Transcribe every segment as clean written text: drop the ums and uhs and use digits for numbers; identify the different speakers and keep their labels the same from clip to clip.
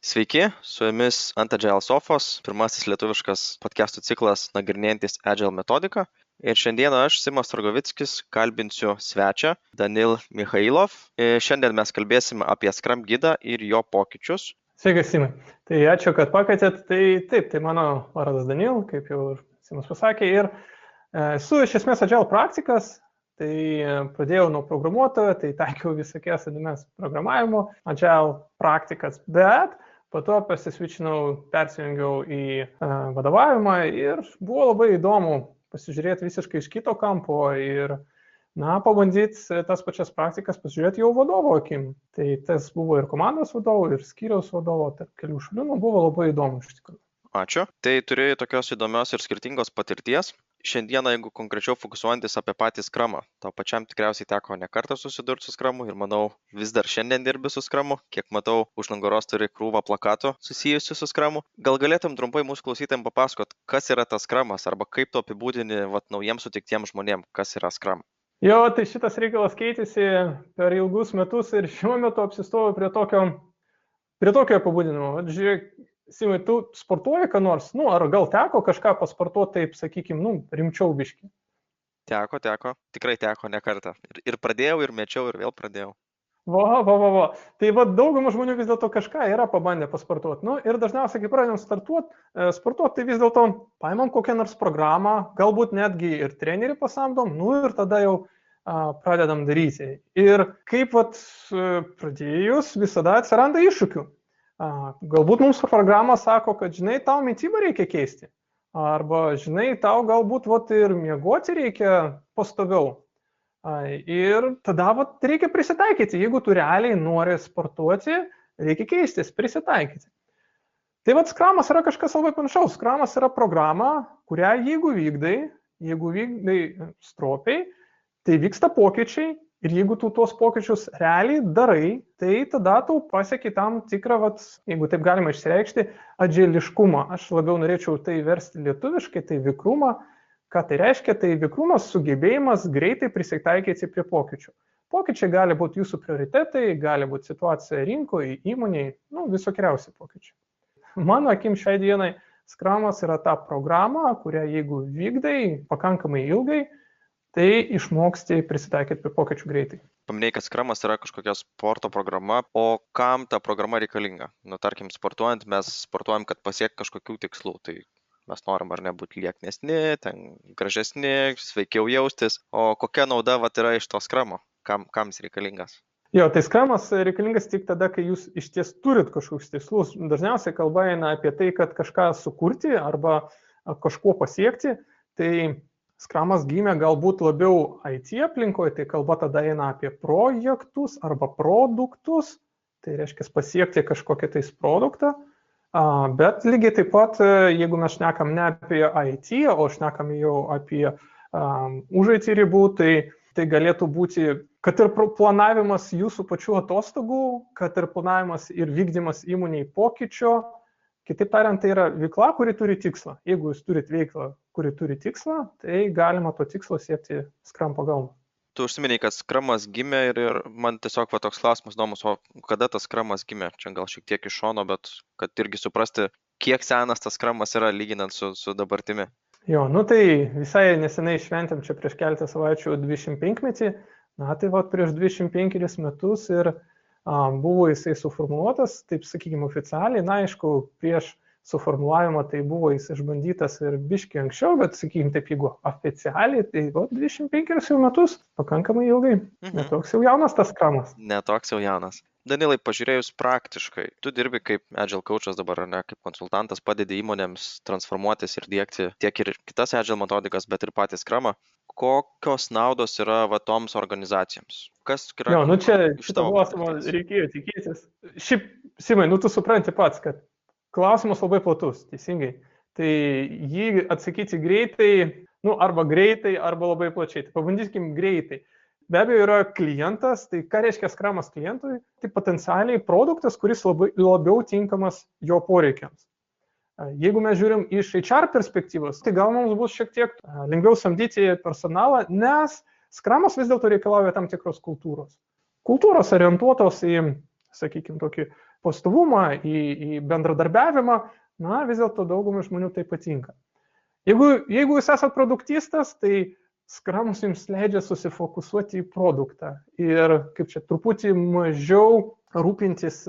Speaker 1: Sveiki, su jumis ant Agile Sofos, pirmasis lietuviškas podcastų ciklas nagrinėjantis Agile metodiką. Ir šiandieną aš, Simas Rogovickis, kalbinsiu svečią Danil Mikhailov. Šiandien mes kalbėsime apie Scrum gidą ir jo pokyčius.
Speaker 2: Sveikas, Simai. Tai ačiū, kad pakvietėt. Tai mano vardas Danil, kaip jau Simas pasakė. Ir esu iš esmės Agile praktikas. Tai pradėjau nuo programuotojo, tai taikiau visokias įdomias programavimo Agile praktikas, bet po to persijungiau į vadovavimą ir buvo labai įdomu pasižiūrėti visiškai iš kito kampo ir pabandyti tas pačias praktikas pasižiūrėti jau vadovo akim. Tai tas buvo ir komandos vadovo, ir skyriaus vadovo, tarp kelių šalių, buvo labai įdomu iš tikrųjų.
Speaker 1: Ačiū. Tai turėjai tokios įdomios ir skirtingos patirties. Šiandieną, jeigu konkrečiau fokusuojantis apie patį Scrumą, tau pačiam tikriausiai teko ne kartą susidurti su Scrumu ir manau, vis dar šiandien dirbi su Scrumu. Kiek matau, už nugaros turi krūvą plakatų susijusių su Scrumu. Gal galėtum trumpai mūsų klausytojams papasakot, kas yra tas Scrumas arba kaip tu apibūdini naujiems sutiktiems žmonėms, kas yra Scrum?
Speaker 2: Jo, tai šitas reikalas keitėsi per ilgus metus ir šiuo metu apsistoju prie tokio apibūdinimo. Žiūrėk, Simai, tu sportuoji ką nors? Ar gal teko kažką pasportuoti, taip sakykime, rimčiau biškį?
Speaker 1: Teko. Tikrai teko ne kartą. Ir pradėjau, ir mečiau, ir vėl pradėjau.
Speaker 2: Va. Tai dauguma žmonių vis dėlto kažką yra pabandę pasportuoti. Ir dažniausiai, kai pradedam sportuoti, tai vis dėlto paimam kokią nors programą, galbūt netgi ir trenerį pasamdom, ir tada jau pradedam daryti. Ir kaip pradėjus, visada atsiranda iššūkių. Galbūt mums programa sako, kad, tau mitybą reikia keisti. Arba, tau galbūt ir miegoti reikia pastoviau. Ir tada reikia prisitaikyti. Jeigu tu realiai nori sportuoti, reikia keistis, prisitaikyti. Tai Scrumas yra kažkas labai panašaus. Scrumas yra programa, kurią jeigu vykdai stropiai, tai vyksta pokyčiai. Ir jeigu tu tuos pokyčius realiai darai, tai tada tu pasieki tam tikrą, jeigu taip galima išsireikšti, adželiškumą. Aš labiau norėčiau tai versti lietuviškai, tai vikrumą. Ką tai reiškia? Tai vikrumas sugebėjimas greitai prisitaikyti prie pokyčių. Pokyčiai gali būti jūsų prioritetai, gali būti situacija rinkoje, įmonėje, visokiausi pokyčiai. Mano akim šiai dienai Scrumas yra ta programa, kurią jeigu vykdai pakankamai ilgai, tai išmoksti prisitaikyti prie pokyčių greitai.
Speaker 1: Paminėjai, kad Scrumas yra kažkokia sporto programa, o kam ta programa reikalinga? Tarkim, sportuojant, mes sportuojam, kad pasiekti kažkokių tikslų. Tai mes norim ar nebūti lieknesni, gražesni, sveikiau jaustis. O kokia nauda yra iš to Scrumo? Kam jis reikalingas?
Speaker 2: Jo, tai Scrumas reikalingas tik tada, kai jūs iš ties turit kažkokius tikslus. Dažniausiai kalba eina apie tai, kad kažką sukurti arba kažkuo pasiekti. Tai Scrumas gimė galbūt labiau IT aplinkoje, tai kalba tada eina apie projektus arba produktus, tai reiškia pasiekti kažkokį tais produktą, bet lygiai taip pat, jeigu mes šnekam ne apie IT, o šnekam jau apie už IT ribų, tai galėtų būti, kad ir planavimas jūsų pačių atostogų, kad ir planavimas ir vykdymas įmonėje pokyčio. Kitaip tariant, tai yra veikla, kuri turi tikslą. Jeigu jūs turit veiklą, kuri turi tikslą, tai galima to tikslo siekti Scrum pagalba.
Speaker 1: Tu užsiminei, kad Scrumas gimė ir man tiesiog toks klausimas įdomus, o kada tas Scrumas gimė? Čia gal šiek tiek iš šono, bet kad irgi suprasti, kiek senas tas Scrumas yra lyginant su dabartimi.
Speaker 2: Jo, tai visai nesenai šventėm čia prieš keletą savaičių 25-metį, tai prieš 25 metus ir buvo jisai suformuoluotas, taip sakykime, oficialiai. Aišku, prieš suformulavimą tai buvo jis išbandytas ir biški anksčiau, bet, sakykime, taip, jeigu oficialiai, tai 25 metus, pakankamai ilgai. Netoks jau jaunas tas Scrumas.
Speaker 1: Netoks jau jaunas. Danilai, pažiūrėjus praktiškai, tu dirbi kaip Agile coachas dabar, kaip konsultantas, padedi įmonėms transformuotis ir diegti tiek ir kitas Agile metodikas, bet ir patį Scrumą. Kokios naudos yra toms organizacijoms? Kas yra?
Speaker 2: Jo, čia šitą klausimą reikėjo tikėtis. Šiaip, Simai, tu supranti pats, kad klausimas labai platus, teisingai. Tai jį atsakyti greitai, arba greitai, arba labai plačiai. Tai pabandykim greitai. Be abejo yra klientas, tai ką reiškia Scrumas klientui? Tai potencialiai produktas, kuris labiau tinkamas jo poreikiams. Jeigu mes žiūrim iš HR perspektyvos, tai gal mums bus šiek tiek lengviau samdyti personalą, nes Scrumas vis dėlto reikalauja tam tikros kultūros. Kultūros orientuotos į, sakykime, tokį pastovumą, į bendradarbiavimą, na, vis dėlto daugumai žmonių tai patinka. Jeigu jūs esate produktistas, tai Scrumas jums leidžia susifokusuoti į produktą ir kaip čia truputį mažiau rūpintis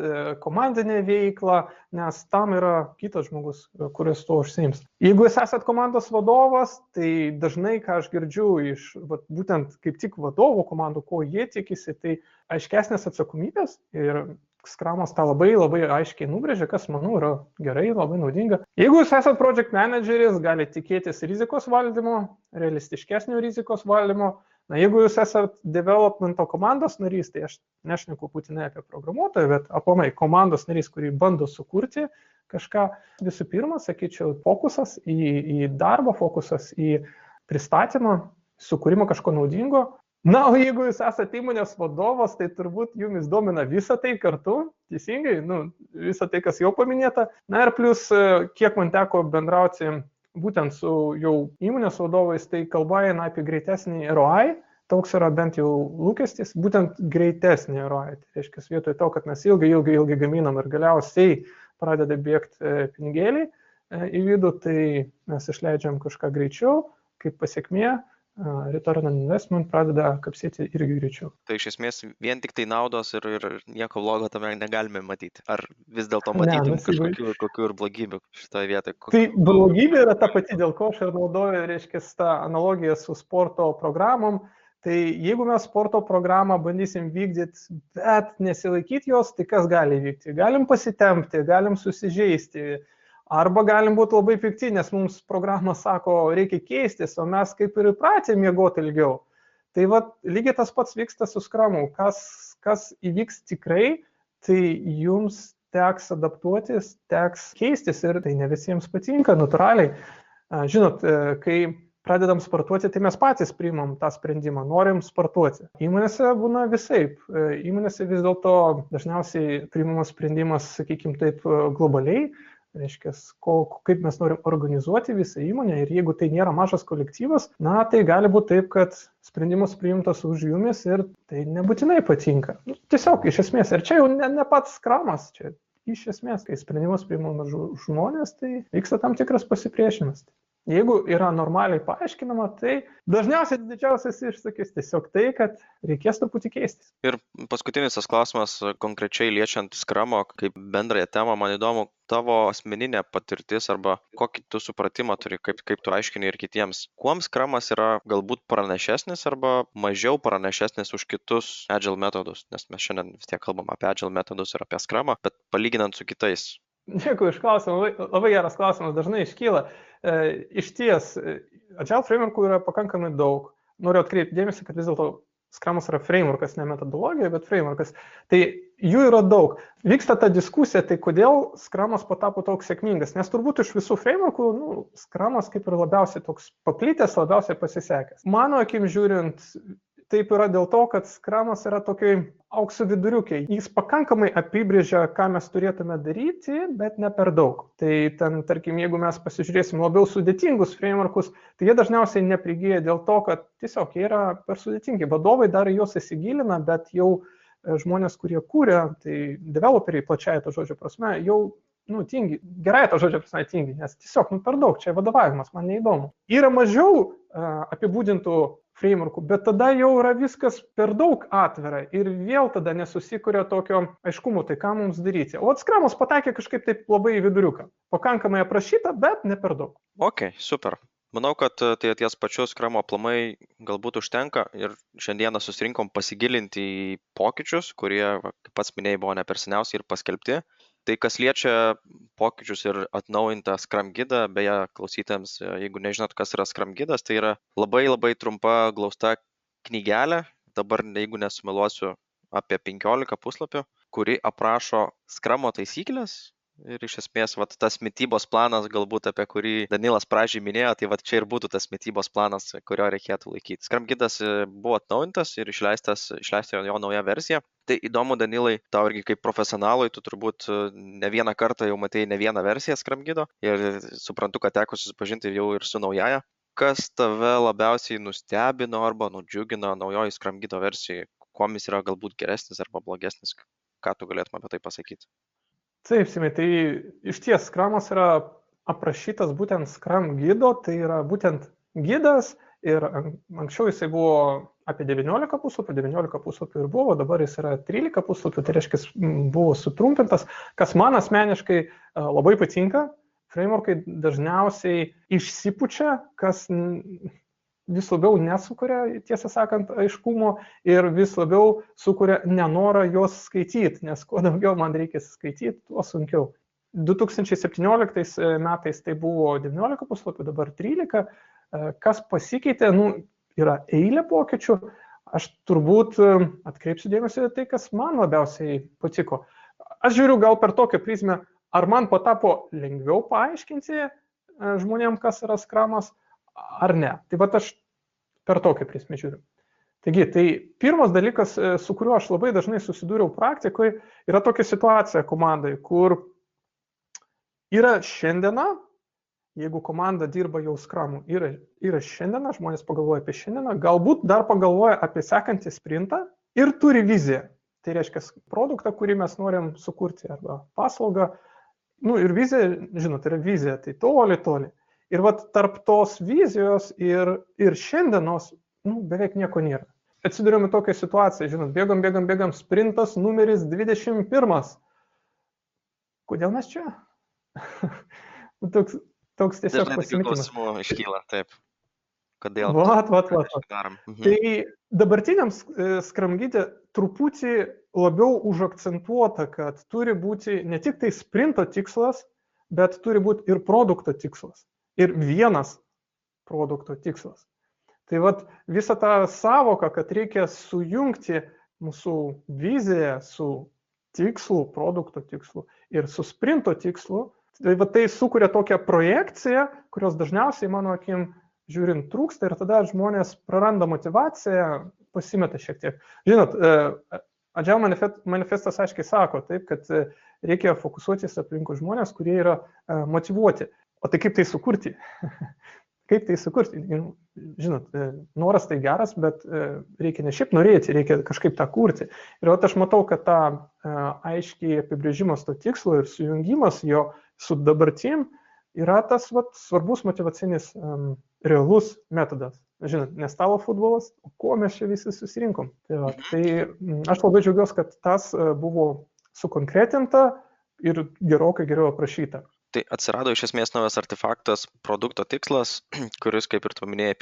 Speaker 2: komandinę veiklą, nes tam yra kitas žmogus, kuris to užsiims. Jeigu jūs esate komandos vadovas, tai dažnai, ką aš girdžiu iš būtent kaip tik vadovų komandų, ko jie tikisi, tai aiškesnės atsakomybės ir Scrumas tą labai aiškiai nubrėžia, kas, manau, yra gerai, labai naudinga. Jeigu jūs esate project manageris, galite tikėtis rizikos valdymo, realistiškesnio rizikos valdymo. Na, jeigu jūs esate developmento komandos narys, tai aš nešneku būtinai apie programuotoją, bet aplamai komandos narys, kurį bando sukurti kažką, visų pirma, sakyčiau, fokusas į darbą, fokusas į pristatymą, sukūrimą kažko naudingo. Na, o jeigu jūs esate įmonės vadovas, tai turbūt jumis domina visą tai kartu, teisingai, visą tai, kas jau paminėta. Na ir plus, kiek man teko bendrauti būtent su jau įmonės vadovais, tai kalba eina apie greitesnį ROI, toks yra bent jau lūkestis, būtent greitesnį ROI. Tai reiškia, vietoj to, kad mes ilgai gaminam ir galiausiai pradeda bėgti pinigėliai į vidų, tai mes išleidžiam kažką greičiau, kaip pasiekmė. Return on investment pradeda kapsėti irgi greičiau.
Speaker 1: Tai iš esmės vien tik tai naudos ir nieko blogo tame negalime matyti. Ar vis dėlto matytum kažkokių ir blogybių šitoje vietoje?
Speaker 2: Tai blogybė yra ta pati, dėl ko aš ir naudoju, reiškia, tą analogiją su sporto programom. Tai jeigu mes sporto programą bandysim vykdyti, bet nesilaikyti jos, tai kas gali vykti? Galim pasitempti, galim susižeisti. Arba galim būti labai pikti, nes mums programa sako, reikia keistis, o mes kaip ir įpratę miegoti ilgiau. Tai lygiai tas pats vyksta su Scrumu. Kas įvyks tikrai, tai jums teks adaptuotis, teks keistis ir tai ne visiems patinka, natūraliai. Žinot, kai pradedam sportuoti, tai mes patys priimam tą sprendimą, norim sportuoti. Įmonėse būna visaip. Įmonėse vis dėlto dažniausiai priimamas sprendimas, sakykime taip, globaliai. Reiškia, kaip mes norim organizuoti visą įmonę ir jeigu tai nėra mažas kolektyvas, na, tai gali būti taip, kad sprendimas priimtas už jumis ir tai nebūtinai patinka. Tiesiog, iš esmės, ir čia jau ne pats Scrumas, čia iš esmės, kai sprendimas priimamas žmonės, tai vyksta tam tikras pasipriešinimas. Jeigu yra normaliai paaiškinama, tai dažniausiai didžiausias iššūkis tiesiog tai, kad reikės truputį keistis.
Speaker 1: Ir paskutinis tas klausimas, konkrečiai liečiant Scrumo kaip bendrąją temą, man įdomu, tavo asmeninė patirtis arba kokį tu supratimą turi, kaip tu aiškini ir kitiems. Kuom Scrumas yra galbūt pranašesnis arba mažiau pranašesnis už kitus Agile metodus, nes mes šiandien vis tiek kalbam apie Agile metodus ir apie Scrumą, bet palyginant su kitais.
Speaker 2: Dėkui iš klausimą, labai geras klausimas, dažnai iškyla. Iš ties, Agile frameworkų yra pakankamai daug. Noriu atkreipti dėmesį, kad vis dėlto Scrumas yra frameworkas, ne metodologija, bet frameworkas. Tai jų yra daug. Vyksta ta diskusija, tai kodėl Scrumas patapo toks sėkmingas, nes turbūt iš visų frameworkų, Scrumas kaip ir labiausiai toks paplitęs, labiausiai pasisekęs. Mano akim žiūrint, taip yra dėl to, kad Scrumas yra tokiai aukso viduriukiai. Jis pakankamai apibrėžia, ką mes turėtume daryti, bet ne per daug. Tai ten, tarkim, jeigu mes pasižiūrėsim labiau sudėtingus frameworkus, tai jie dažniausiai neprigyja dėl to, kad tiesiog jie yra per sudėtingi. Vadovai dar juos įsigilina, bet jau žmonės, kurie kūrė, tai developeriai plačiai to žodžio prasme, jau tingi, gerai to žodžio prasme tingi, nes tiesiog per daug, čia vadovavimas, man neįdomu. Yra mažiau apibūdintų frameworkų, bet tada jau yra viskas per daug atvira ir vėl tada nesusikuria tokio aiškumo, tai ką mums daryti. O Scrumas pataikė kažkaip taip labai į viduriuką. Pakankamai aprašyta, bet ne per daug.
Speaker 1: Ok, super. Manau, kad tai ties pačius Scrumo aplamai galbūt užtenka ir šiandieną susirinkom pasigilinti į pokyčius, kurie, kaip pats minėjai, buvo ne per seniausiai ir paskelbti. Tai kas liečia pokyčius ir atnaujintą Scrum gidą, beje, klausytėms, jeigu nežinot, kas yra Scrum gidas, tai yra labai trumpa glausta knygelė, dabar, jeigu nesumeluosiu, apie 15 puslapių, kuri aprašo Scrumo taisyklės. Ir iš esmės, tas mitybos planas, galbūt apie kurį Danilas pradžiai minėjo, tai čia ir būtų tas mitybos planas, kurio reikėtų laikyti. Scrum gidas buvo atnaujintas ir išleista jo nauja versija. Tai įdomu, Danilai, tau irgi kaip profesionalui, tu turbūt ne vieną kartą jau matei ne vieną versiją Scrum gido ir suprantu, kad teko susipažinti jau ir su naujaja. Kas tave labiausiai nustebino arba nudžiugino naujoji Scrum gido versijai? Kuom jis yra galbūt geresnis arba blogesnis? Ką tu galėtum apie tai pasakyti?
Speaker 2: Taip, Simai, tai iš ties Scrumas yra aprašytas būtent Scrum gido, tai yra būtent gidas ir anksčiau jisai buvo apie 19 puslapių ir buvo, dabar jis yra 13 puslapių, tai reiškia, buvo sutrumpintas, kas man asmeniškai labai patinka. Frameworkai dažniausiai išsipučia, kas vis labiau nesukuria, tiesą sakant, aiškumo ir vis labiau sukuria nenorą juos skaityti, nes kuo daugiau man reikia skaityti, tuo sunkiau. 2017 metais tai buvo 19 puslapių, dabar 13. Kas pasikeitė, yra eilė pokyčių. Aš turbūt atkreipsiu dėmesį tai, kas man labiausiai patiko. Aš žiūriu gal per tokią prizmę, ar man patapo lengviau paaiškinti žmonėm, kas yra Scrumas, ar ne. Tai va aš per tokią prizmę žiūriu. Taigi, tai pirmas dalykas, su kuriuo aš labai dažnai susidūriau praktikoje, yra tokia situacija komandai, kur yra šiandiena, jeigu komanda dirba jau Scrumu, yra šiandiena, žmonės pagalvoja apie šiandieną, galbūt dar pagalvoja apie sekantį sprintą ir turi viziją. Tai reiškia produktą, kurį mes norim sukurti, arba paslaugą. Ir vizija, žinot, yra vizija, tai toli. Ir vat tarp tos vizijos ir šiandienos beveik nieko nėra. Atsidurėme tokią situaciją, žinot, bėgam, sprintas numeris 21. Kodėl mes čia? Toks tiesiog pasimetimas.
Speaker 1: Klausimų iškyla, taip. Kodėl?
Speaker 2: Vat. Tai dabartiniam Scrum gide truputį labiau užakcentuota, kad turi būti ne tik tai sprinto tikslas, bet turi būti ir produkto tikslas. Ir vienas produkto tikslas. Tai vat visą tą savoką, kad reikia sujungti mūsų viziją su tikslu, produkto tikslu ir su sprinto tikslu, tai sukuria tokią projekciją, kurios dažniausiai, mano akim, žiūrint, trūksta ir tada žmonės praranda motivaciją, pasimeta šiek tiek. Žinot, Agile manifestas aiškiai sako, taip, kad reikia fokusuotis aplinkui žmonės, kurie yra motyvuoti. O tai kaip tai sukurti? Kaip tai sukurti? Žinot, noras tai geras, bet reikia ne šiaip norėti, reikia kažkaip tą kurti. Ir aš matau, kad tą aiškiai apibrėžimas to tikslo ir sujungimas jo su dabartim yra tas svarbus motivacinis realus metodas. Žinot, ne stalo futbolas, o ko mes čia visi susirinkom. Tai aš labai džiaugiuosi, kad tas buvo sukonkretinta ir gerokai geriau aprašyta.
Speaker 1: Tai atsirado iš esmės naujas artefaktas produkto tikslas, kuris, kaip ir tu minėjai,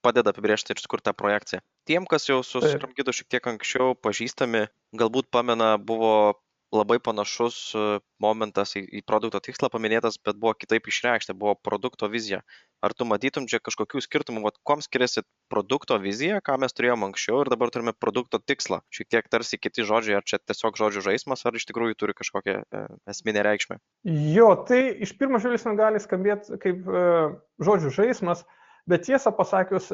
Speaker 1: padeda apibrėžti ir sukurtą projekciją. Tiem, kas jau su Scrum gidu šiek tiek anksčiau pažįstami, galbūt pamena, buvo labai panašus momentas į produkto tikslą paminėtas, bet buvo kitaip išreikšta, buvo produkto vizija. Ar tu matytum čia kažkokių skirtumų, kuom skiriasi produkto vizija, ką mes turėjome anksčiau ir dabar turime produkto tikslą? Šiek tiek tarsi kiti žodžiai, ar čia tiesiog žodžių žaismas, ar iš tikrųjų turi kažkokią esminę reikšmę?
Speaker 2: Jo, tai iš pirmo žvilgsnio gali skambėti kaip žodžių žaismas, bet tiesą pasakius,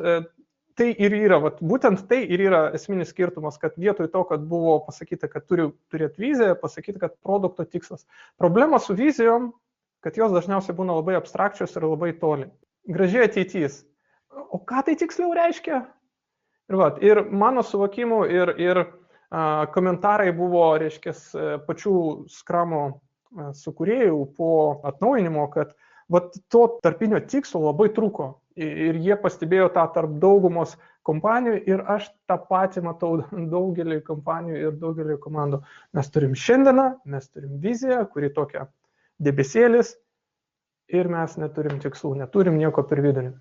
Speaker 2: tai ir yra, būtent tai ir yra esminis skirtumas, kad vietoj to, kad buvo pasakyta, kad turi turėti viziją, pasakyta, kad produkto tikslas. Problema su vizijom, kad jos dažniausiai būna labai abstrakčios ir labai toli. Gražiai ateitis. O ką tai tiksliau reiškia? Ir mano suvokimu ir komentarai buvo, reiškia, pačių Scrumo sukūrėjų po atnaujinimo, kad to tarpinio tikslo labai trūko. Ir jie pastebėjo tą tarp daugumos kompanijų ir aš tą patį matau daugelį kompanijų ir daugelį komandų. Mes turim šiandieną, mes turim viziją, kuri tokia debesėlis ir mes neturim tikslų, neturim nieko per vidurį.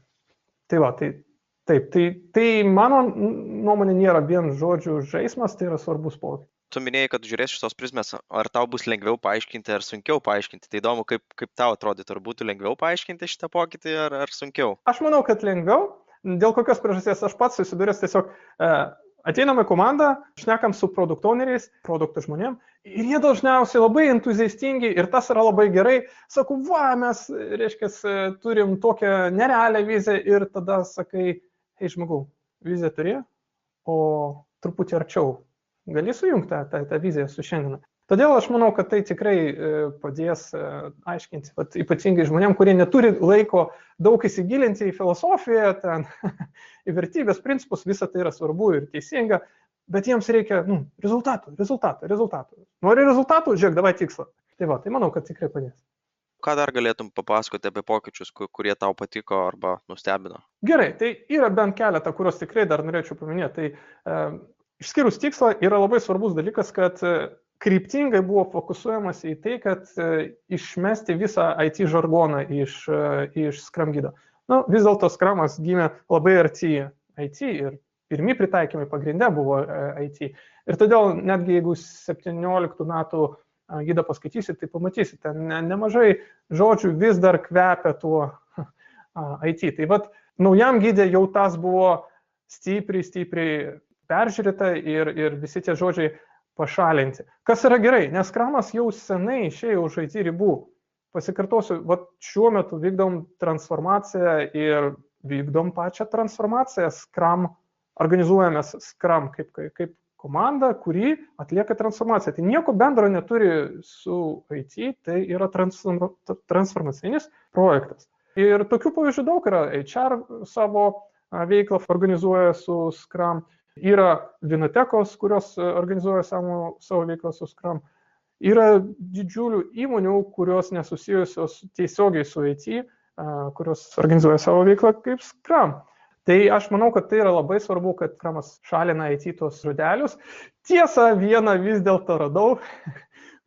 Speaker 2: Tai mano nuomonė nėra vien žodžių žaismas, tai yra svarbus pokytis.
Speaker 1: Tu minėjai, kad žiūrėsi šitos prizmės, ar tau bus lengviau paaiškinti, ar sunkiau paaiškinti. Tai įdomu, kaip tau atrodytų, ar būtų lengviau paaiškinti šitą pokytį, ar sunkiau?
Speaker 2: Aš manau, kad lengviau. Dėl kokios priežasties aš pats susidūręs tiesiog ateinam į komandą, šnekam su produkt owneriais, produktų žmonėm, ir jie dažniausiai labai entuziastingi ir tas yra labai gerai. Sakau, mes, reiškia, turim tokią nerealią viziją ir tada sakai, hei žmogau, viziją turėjo, o truputį arčiau. Gali sujungti tą viziją su šiandieną. Todėl aš manau, kad tai tikrai padės aiškinti, ypatingai žmonėm, kurie neturi laiko daug įsigilinti į filosofiją, į vertybės principus, visa tai yra svarbu ir teisinga, bet jiems reikia rezultatų. Nori rezultatų? Žiūrėk, davai tikslą. Tai manau, kad tikrai padės.
Speaker 1: Ką dar galėtum papasakoti apie pokyčius, kurie tau patiko arba nustebino?
Speaker 2: Gerai, tai yra bent keletą, kuriuos tikrai dar norėčiau paminėti. Tai išskyrus tikslą yra labai svarbus dalykas, kad kryptingai buvo fokusuojamas į tai, kad išmesti visą IT žargoną iš Scrum gido. Vis dėlto Scrumas gimė labai arti IT ir pirmi pritaikymai pagrinde buvo IT. Ir todėl netgi jeigu 17 metų gidą paskaitysit, tai pamatysit, ten nemažai žodžių vis dar kvepia tuo IT. Tai vat naujam gydė jau tas buvo stipriai peržiūrėta ir visi tie žodžiai pašalinti. Kas yra gerai, nes Scrumas jau senai išėjo už IT ribų. Pasikartosiu, vat šiuo metu vykdom transformaciją ir vykdom pačią transformaciją. Organizuojamės Scrum kaip komanda, kuri atlieka transformaciją. Tai nieko bendro neturi su IT, tai yra transformacinis projektas. Ir tokių pavyzdžių daug yra. HR savo veiklą organizuoja su Scrum. Yra Vinotekos, kurios organizuoja savo veiklą su Scrum. Yra didžiulių įmonių, kurios nesusijusios tiesiogiai su IT, kurios organizuoja savo veiklą kaip Scrum. Tai aš manau, kad tai yra labai svarbu, kad Scrumas šalina IT tos žodelius. Tiesa, vieną vis dėlto radau.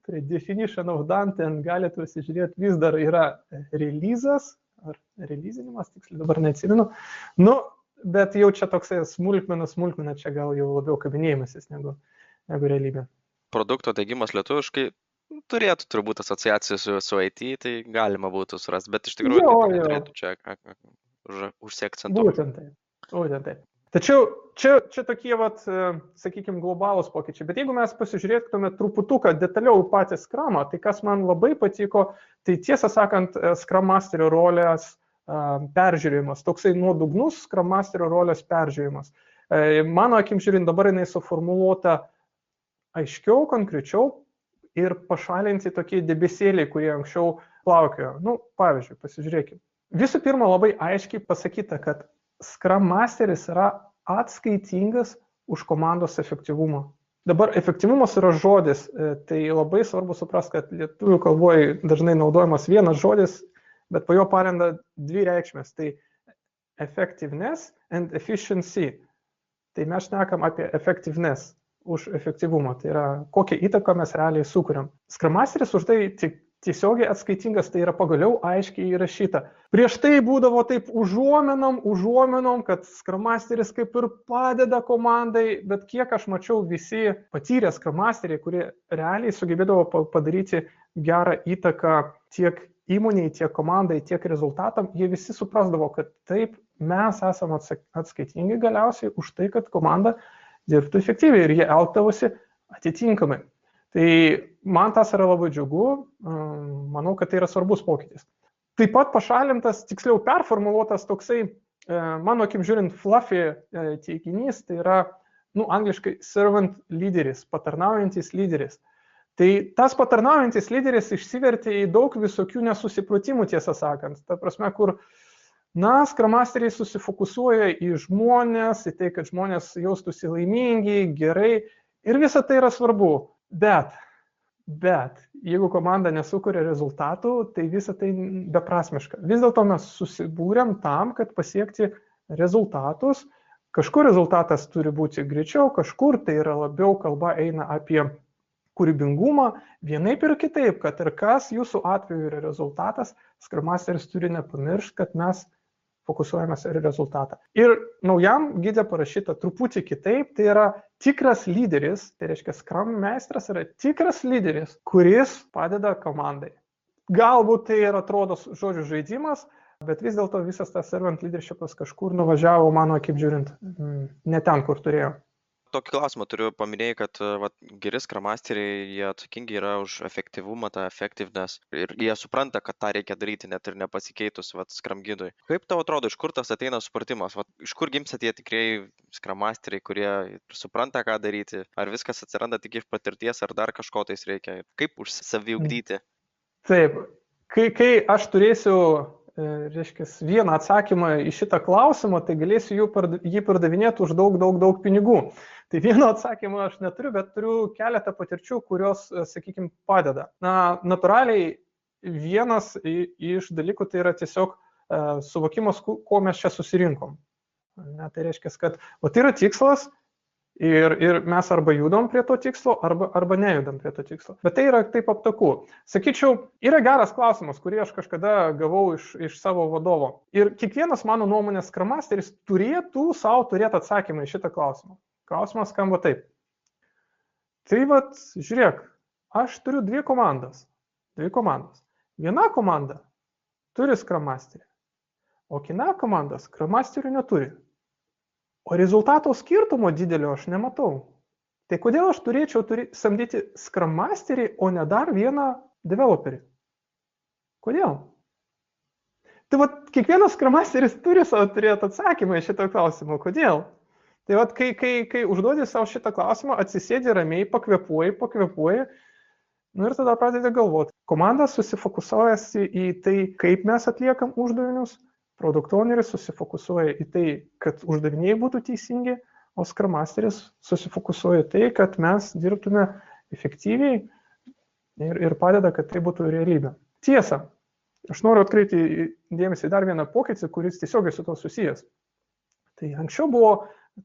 Speaker 2: Prie definition of done ten galite pasižiūrėti, vis dar yra releasas, ar releasinimas, tiksliai dabar neatsimenu. Bet jau čia toksai smulkmena, čia gal jau labiau kabinėjimasis negu realybė.
Speaker 1: Produkto diegimas lietuviškai turėtų turbūt asociacijų su IT, tai galima būtų surasti, bet iš tikrųjų turėtų čia užsiakcentuoti.
Speaker 2: Būtent taip. Tačiau čia tokie, sakykime, globalūs pokyčiai. Bet jeigu mes pasižiūrėtume truputuką detaliau patį Scrumą, tai kas man labai patiko, tai tiesą sakant, Scrum Masterio rolės peržiūrėjimas, toksai nuodugnus Scrum Masterio rolės peržiūrėjimas. Mano akim žiūrint, dabar jinai suformuluota aiškiau, konkrečiau ir pašalinti tokie debesėliai, kurie anksčiau plaukiojo. Pavyzdžiui, pasižiūrėkime. Visų pirma, labai aiškiai pasakyta, kad Scrum Masteris yra atskaitingas už komandos efektyvumą. Dabar efektyvumas yra žodis, tai labai svarbu suprasti, kad lietuvių kalboje dažnai naudojamas vienas žodis, bet po jo parenda dvi reikšmės. Tai effectiveness and efficiency. Tai mes šnekam apie effectiveness už efektyvumą. Tai yra, kokią įtaką mes realiai sukuriam. Scrum Masteris už tai tiesiogiai atskaitingas, tai yra pagaliau aiškiai įrašyta. Prieš tai būdavo taip užuomenom, kad Scrum Masteris kaip ir padeda komandai, bet kiek aš mačiau visi patyrę Scrum Masteriai, kurie realiai sugebėdavo padaryti gerą įtaką tiek įmoniai, tiek komandai, tiek rezultatam, jie visi suprasdavo, kad taip mes esame atskaitingi galiausiai už tai, kad komanda dirbtų efektyviai ir jie elgdavosi atitinkamai. Tai man tas yra labai džiugu, manau, kad tai yra svarbus pokytis. Taip pat pašalintas, tiksliau performuluotas toksai, mano akim žiūrint, fluffy teiginys, tai yra, angliškai servant lyderis, patarnaujantis lyderis. Tai tas patarnaujantis lyderis išsivertė į daug visokių nesusipratimų, tiesą sakant. Ta prasme, kur, Scrum Masteriai susifokusuoja į žmonės, į tai, kad žmonės jaustųsi laimingi, gerai ir visa tai yra svarbu. Bet, jeigu komanda nesukuria rezultatų, tai visa tai beprasmiška. Vis dėlto mes susibūrėm tam, kad pasiekti rezultatus. Kažkur rezultatas turi būti greičiau, kažkur tai yra labiau kalba eina apie kūrybingumą. Vienaip ir kitaip, kad ir kas jūsų atveju yra rezultatas, Scrum Masteris turi nepamiršti, kad mes fokusuojamės ir rezultatą. Ir naujam gide parašyta truputį kitaip, tai yra tikras lyderis, tai reiškia Scrum meistras yra tikras lyderis, kuris padeda komandai. Galbūt tai ir atrodo žodžių žaidimas, bet vis dėlto visas tas servant leadershipas kažkur nuvažiavo, mano akim žiūrint, ne ten, kur turėjo.
Speaker 1: Tokį klausimą turiu, paminėjai, kad geri Scrum Masteriai, jie atsakingi yra už efektyvumą, tą effectiveness ir jie supranta, kad tą reikia daryti net ir nepasikeitus Scrum gidui. Kaip tau atrodo, iš kur tas ateina supratimas? Iš kur gimsta tie tikrieji Scrum Masteriai, kurie supranta, ką daryti? Ar viskas atsiranda tik iš patirties, ar dar kažko tais reikia? Kaip užsisaviugdyti?
Speaker 2: Taip, kai aš turėsiu reiškia, vieną atsakymą į šitą klausimą, tai galėsiu jį pardavinėti už daug pinigų. Tai vieno atsakymo aš neturiu, bet turiu keletą patirčių, kurios, sakykime, padeda. Na, natūraliai vienas iš dalykų tai yra tiesiog suvokimas, ko mes čia susirinkom. Ne, tai reiškia, kad tai yra tikslas ir mes arba judam prie to tikslo, arba nejudam prie to tikslo. Bet tai yra taip aptaku. Sakyčiau, yra geras klausimas, kurį aš kažkada gavau iš savo vadovo. Ir kiekvienas mano nuomonės Scrum Masteris turėtų savo turėti atsakymą į šitą klausimą. Klausimas skamba taip. Tai vat, žiūrėk, aš turiu dvi komandas. Viena komanda turi Scrum Masterį, o kita komanda Scrum Masterį neturi. O rezultato skirtumo didelio aš nematau. Tai kodėl aš turėčiau samdyti Scrum Masterį, o ne dar vieną developerį? Kodėl? Tai vat, kiekvienas Scrum Masteris turi savo turėti atsakymą į šitą klausimą. Kodėl? Tai vat, kai užduodi savo šitą klausimą, atsisėdi ramiai, pakvepuoji, nu ir tada pradedi galvoti. Komanda susifokusuojasi į tai, kaip mes atliekam uždavinius, Product Owneris susifokusuoja į tai, kad uždaviniai būtų teisingi, o Scrum Masteris susifokusuoja į tai, kad mes dirbtume efektyviai ir padeda, kad tai būtų realybė. Tiesa, aš noriu atkreipti dėmesį į dar vieną pokytį, kuris tiesiogiai su to susijęs. Tai anksčiau buvo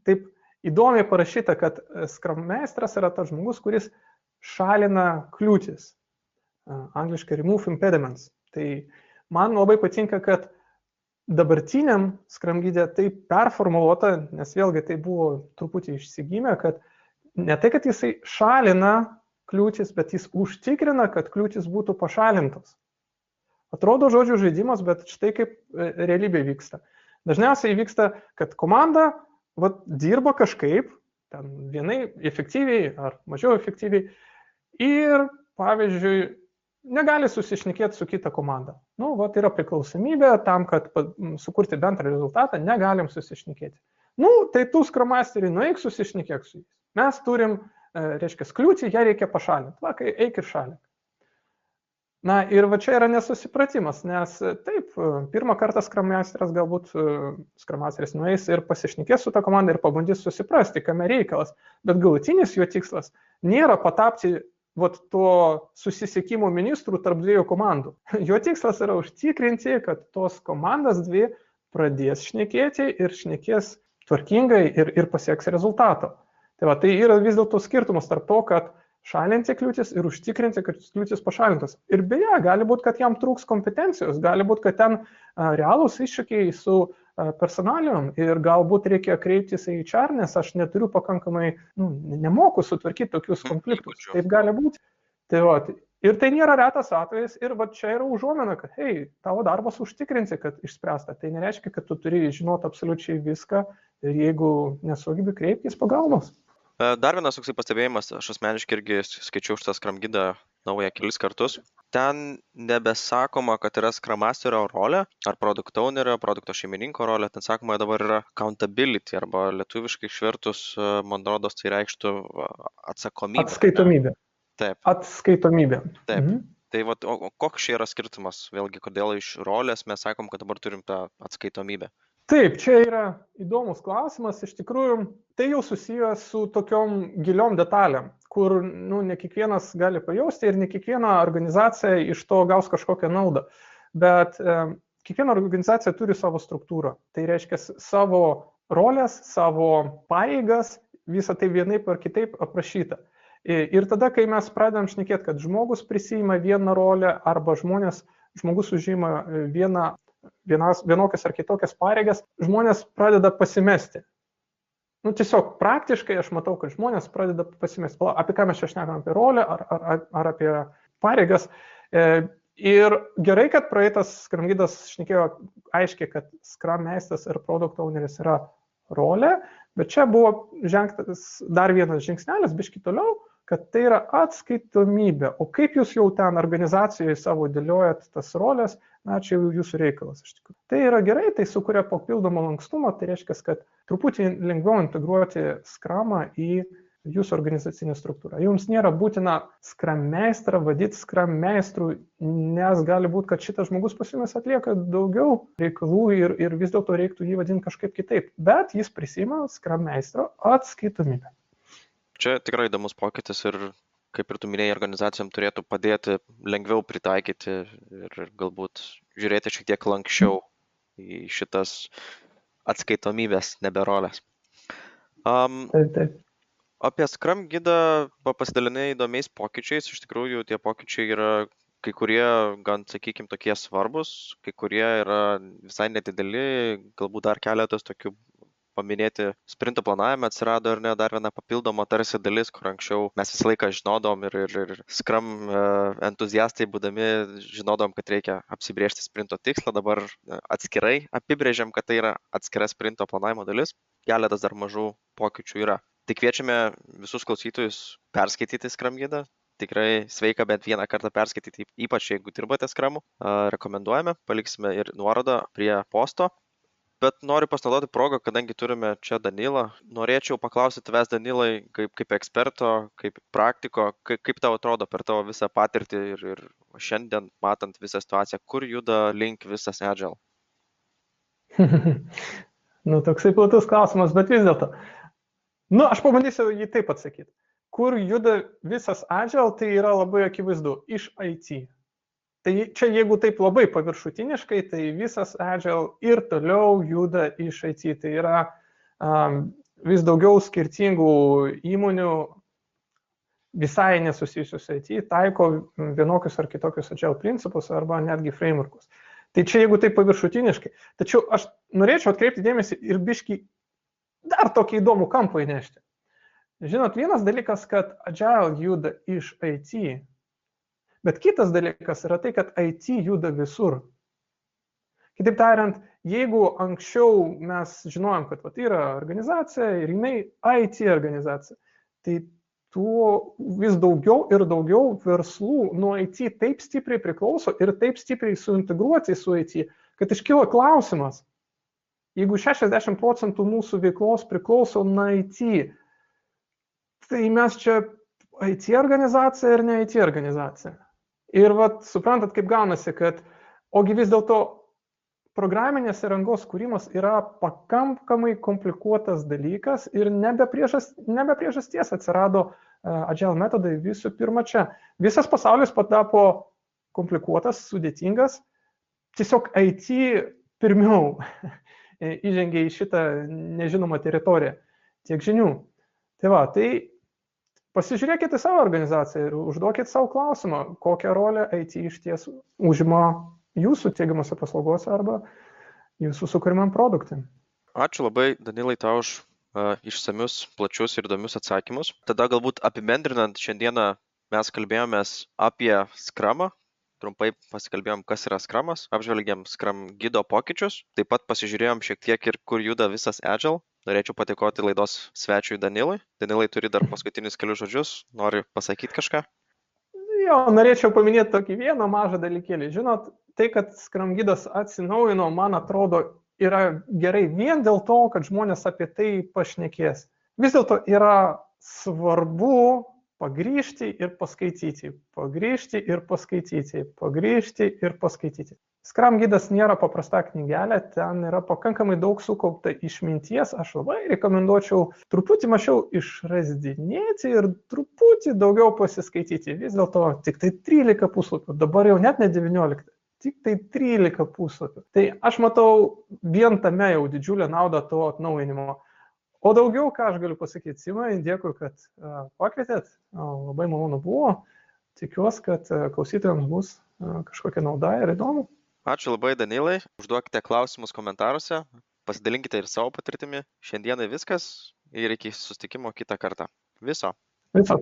Speaker 2: taip įdomiai parašyta, kad Scrum Meistras yra tas žmogus, kuris šalina kliūtis. Angliškai remove impediments. Tai man labai patinka, kad dabartiniam Scrum Guide tai performuluota, nes vėlgi tai buvo truputį išsigimę, kad ne tai, kad jisai šalina kliūtis, bet jis užtikrina, kad kliūtis būtų pašalintos. Atrodo žodžių žaidimas, bet štai kaip realybė vyksta. Dažniausiai vyksta, kad komanda dirba kažkaip, ten vienai efektyviai ar mažiau efektyviai ir, pavyzdžiui, negali susišnekėti su kita komanda. Nu, yra priklausomybė tam, kad sukurti bendrą rezultatą, negalim susišnekėti. Nu, tai tu Scrum Masterį, nueik susišnekėk su jais. Mes turim, reiškia, kliūtį, ją reikia pašalinti. Va, kai eik ir šalink. Na, ir va čia yra nesusipratimas, nes taip, pirmą kartą Scrum Masteris galbūt Scrum Masteris nueis ir pasišnekės su ta komanda ir pabandys susiprasti, kame reikalas. Bet galutinis jo tikslas nėra patapti to susisiekimo ministrų tarp dviejų komandų. Jo tikslas yra užtikrinti, kad tos komandas dvi pradės šnekėti ir šnekės tvarkingai ir pasieks rezultato. Tai yra vis dėlto skirtumas tarp to, kad šalinti kliūtis ir užtikrinti, kad kliūtis pašalintos. Ir beje, gali būti, kad jam trūks kompetencijos, gali būti, kad ten realūs iššūkiai su personalijom ir galbūt reikia kreiptis į HR, nes aš neturiu pakankamai, nemoku sutvarkyti tokius konfliktus. Taip gali būti. Ir tai nėra retas atvejis ir čia yra užuomina, kad hei, tavo darbas užtikrinti, kad išspręsta. Tai nereiškia, kad tu turi žinoti absoliučiai viską ir jeigu nesugebi kreiptis pagalbos.
Speaker 1: Dar vienas toksai pastebėjimas, aš asmeniškai irgi skaičiau šitą Scrum Guide naują kelis kartus. Ten nebesakoma, kad yra Scrum Masterio rolė, ar Product Ownerio, produkto šeimininko rolė, ten sakoma dabar yra accountability, arba lietuviškai išvertus, man rodos, tai reikštų atsakomybę.
Speaker 2: Atskaitomybė.
Speaker 1: Taip.
Speaker 2: Atskaitomybė.
Speaker 1: Taip. Tai o koks čia yra skirtumas, vėlgi, kodėl iš rolės mes sakom, kad dabar turim tą atskaitomybę?
Speaker 2: Taip, čia yra įdomus klausimas. Iš tikrųjų, tai jau susijęs su tokiom giliom detalėm, kur ne kiekvienas gali pajausti ir ne kiekviena organizacija iš to gaus kažkokią naudą. Bet kiekviena organizacija turi savo struktūrą. Tai reiškia savo rolės, savo pareigas, visą tai vienaip ar kitaip aprašyta. Ir tada, kai mes pradedam šnekėti, kad žmogus prisiima vieną rolę arba žmogus užima vienokias ar kitokias pareigas, žmonės pradeda pasimesti. Tiesiog praktiškai aš matau, kad žmonės pradeda pasimesti. Apie ką mes čia šnekam, apie rolę ar apie pareigas. Ir gerai, kad praeitas Scrum Guidas šnekėjo aiškiai, kad Scrum Meistras ir Product Owneris yra rolė, bet čia buvo žengtas dar vienas žingsnelis, biškį toliau, kad tai yra atskaitomybė. O kaip jūs jau ten organizacijoje savo dėliojat tas rolės, čia jau jūsų reikalas. Tai yra gerai, tai sukuria papildomą lankstumą, tai reiškia, kad truputį lengviau integruoti Scrumą į jūsų organizacinė struktūra. Jums nėra būtina Scrum meistrą vadyti Scrum meistru, nes gali būti, kad šitas žmogus pas jumis atlieka daugiau reikalų ir vis dėlto reiktų jį vadinti kažkaip kitaip, bet jis prisima Scrum meistro atskaitomybę.
Speaker 1: Čia tikrai įdomus pokytis ir, kaip ir tu minėjai, organizacijom turėtų padėti lengviau pritaikyti ir galbūt žiūrėti šiek tiek lankščiau į šitas atskaitomybės neberolės.
Speaker 2: Taip.
Speaker 1: Apie Scrum gidą pasidalinai įdomiais pokyčiais. Iš tikrųjų, tie pokyčiai yra kai kurie gan, sakykime, tokie svarbus, kai kurie yra visai nedideli, galbūt dar keletas tokių paminėti sprinto planavime atsirado ir ne dar viena papildoma tarsi dalis, kur anksčiau mes visą laiką žinodom ir Scrum entuziastai būdami žinodom, kad reikia apsibrėžti sprinto tikslą, dabar atskirai apibrėžiam, kad tai yra atskira sprinto planavimo dalis, keletas dar mažų pokyčių yra. Tai kviečiame visus klausytojus perskaityti Scrum gidą, tikrai sveika bent vieną kartą perskaityti, ypač jeigu dirbate Scrumu, rekomenduojame, paliksime ir nuorodą prie posto. Bet noriu pasinaudoti progą, kadangi turime čia Danilą. Norėčiau paklausyti tavęs, Danilai, kaip eksperto, kaip praktiko, kaip tau atrodo per tavo visą patirtį ir šiandien matant visą situaciją, kur juda link visas Agile?
Speaker 2: Toksai platus klausimas, bet vis dėlto. Aš pabandysiu jį taip atsakyti. Kur juda visas Agile, tai yra labai akivaizdu, iš IT. Tai čia jeigu taip labai paviršutiniškai, tai visas Agile ir toliau juda iš IT. Tai yra vis daugiau skirtingų įmonių visai nesusijusius su IT, taiko vienokius ar kitokius Agile principus arba netgi frameworkus. Tai čia jeigu taip paviršutiniškai. Tačiau aš norėčiau atkreipti dėmesį ir biškį dar tokį įdomų kampą įnešti. Žinot, vienas dalykas, kad Agile juda iš IT, bet kitas dalykas yra tai, kad IT juda visur. Kitaip tariant, jeigu anksčiau mes žinojom, kad yra organizacija ir jinai IT organizacija, tai tuo vis daugiau ir daugiau verslų nuo IT taip stipriai priklauso ir taip stipriai suintegruoti su IT, kad iškyla klausimas, jeigu 60% mūsų veiklos priklauso nuo IT, tai mes čia IT organizacija ir ne IT organizacija. Ir suprantat, kaip gaunasi, kad ogi vis dėlto programinės įrangos kūrimas yra pakankamai komplikuotas dalykas ir nebe priežasties atsirado Agile metodai visų pirma čia. Visas pasaulis patapo komplikuotas, sudėtingas, tiesiog IT pirmiau įžengė į šitą nežinomą teritoriją, tiek žinių. Tai pasižiūrėkite savo organizaciją ir užduokite savo klausimą, kokią rolę IT iš ties užima jūsų teigiamose paslaugose arba jūsų sukūrimam produktui.
Speaker 1: Ačiū labai, Danilai, tau už išsamius, plačius ir įdomius atsakymus. Tada galbūt apibendrinant, šiandieną mes kalbėjomės apie Scrumą, trumpai pasikalbėjom, kas yra Scrumas, apžvelgėm Scrum gido pokyčius, taip pat pasižiūrėjom šiek tiek ir kur juda visas Agile. Norėčiau padėkoti laidos svečiui Danilui. Danilai, turi dar paskutinius kelius žodžius, nori pasakyti kažką?
Speaker 2: Norėčiau paminėti tokį vieną mažą dalykėlį. Žinot, tai, kad Scrum gidas atsinaujino, man atrodo, yra gerai vien dėl to, kad žmonės apie tai pašnekės. Vis dėlto yra svarbu pagrįžti ir paskaityti, pagrįžti ir paskaityti, pagrįžti ir paskaityti. Scrum gidas nėra paprasta knygelė, ten yra pakankamai daug sukaupta išminties, aš labai rekomenduočiau truputį mažiau išrasdinėti ir truputį daugiau pasiskaityti. Vis dėlto tik tai 13 puslapių, dabar jau net ne 19, tik tai 13 puslapių. Tai aš matau vien tame jau didžiulę naudą to atnaujinimo. O daugiau, ką aš galiu pasakyti, Simai, dėkui, kad pakvietėt, labai malonu buvo, tikiuosi, kad klausytojams bus kažkokia nauda ir įdomu.
Speaker 1: Ačiū labai, Danilai, užduokite klausimus komentaruose, pasidalinkite ir savo patirtimi. Šiandienai viskas ir iki susitikimo kitą kartą. Viso.
Speaker 2: Viso.